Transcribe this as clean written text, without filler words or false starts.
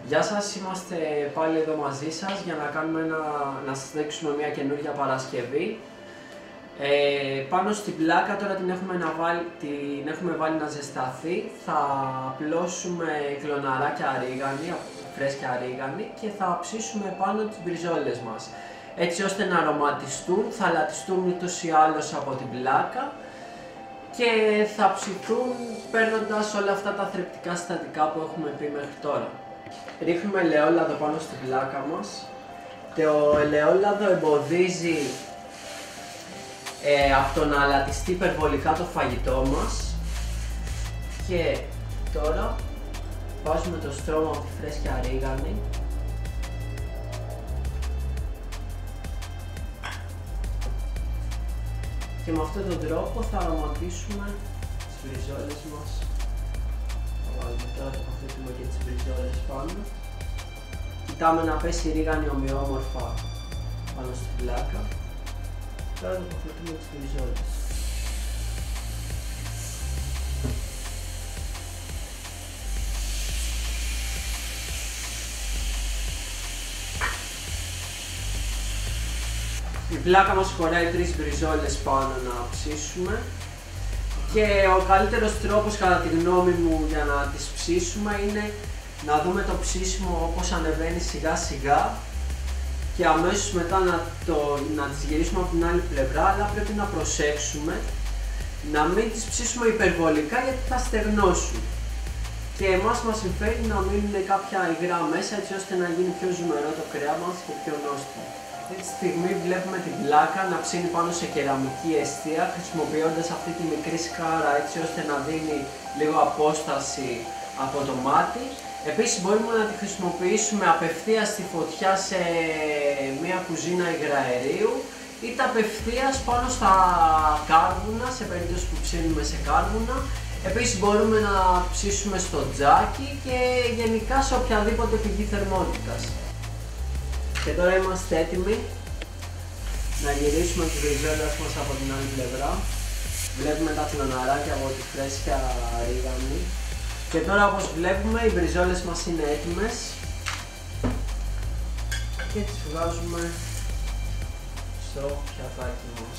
Γεια σας, είμαστε πάλι εδώ μαζί σας για να σας δείξουμε μια καινούργια παρασκευή. Πάνω στην πλάκα τώρα την έχουμε βάλει να ζεσταθεί. Θα απλώσουμε κλωναράκια ρίγανη, φρέσκια ρίγανη και θα ψήσουμε πάνω τις μπριζόλες μας. Έτσι ώστε να αρωματιστούν, θα λατιστούν ούτως ή άλλως από την πλάκα και θα ψηθούν παίρνοντας όλα αυτά τα θρεπτικά συστατικά που έχουμε πει μέχρι τώρα. Ρίχνουμε ελαιόλαδο πάνω στην πλάκα μας. Το ελαιόλαδο εμποδίζει από το να λατιστεί υπερβολικά το φαγητό μας. Και τώρα βάζουμε το στρώμα από τη φρέσκια ρίγανη. Και με αυτόν τον τρόπο θα αρωματίσουμε τις μπριζόλες μας. Θα βάλουμε τώρα, τοποθετούμε και τις μπριζόλες πάνω. Κοιτάμε να πέσει η ρίγανη ομοιόμορφα πάνω στην πλάκα. Τώρα τοποθετούμε τις μπριζόλες. Η πλάκα μας χωράει 3 μπριζόλες πάνω να ψήσουμε και ο καλύτερος τρόπος κατά τη γνώμη μου για να τις ψήσουμε είναι να δούμε το ψήσιμο όπως ανεβαίνει σιγά σιγά και αμέσως μετά να τις γυρίσουμε από την άλλη πλευρά, αλλά πρέπει να προσέξουμε να μην τις ψήσουμε υπερβολικά γιατί θα στεγνώσουν και εμάς μας συμφέρει να μείνουν κάποια υγρά μέσα έτσι ώστε να γίνει πιο ζουμερό το κρέας μας και πιο νόστιμο. Αυτή τη στιγμή βλέπουμε την πλάκα να ψήνει πάνω σε κεραμική εστία χρησιμοποιώντας αυτή τη μικρή σκάρα έτσι ώστε να δίνει λίγο απόσταση από το μάτι. Επίσης μπορούμε να τη χρησιμοποιήσουμε απευθείας στη φωτιά σε μια κουζίνα υγραερίου είτε απευθείας πάνω στα κάρβουνα σε περίπτωση που ψήνουμε σε κάρβουνα. Επίσης μπορούμε να ψήσουμε στο τζάκι και γενικά σε οποιαδήποτε πηγή θερμότητας. Και τώρα είμαστε έτοιμοι να γυρίσουμε τις μπριζόλες μας από την άλλη πλευρά. Βλέπουμε τα κλωναράκια από τη φρέσκια ρίγανη. Και τώρα όπως βλέπουμε οι μπριζόλες μας είναι έτοιμες και τις βγάζουμε στο πιατάκι μας.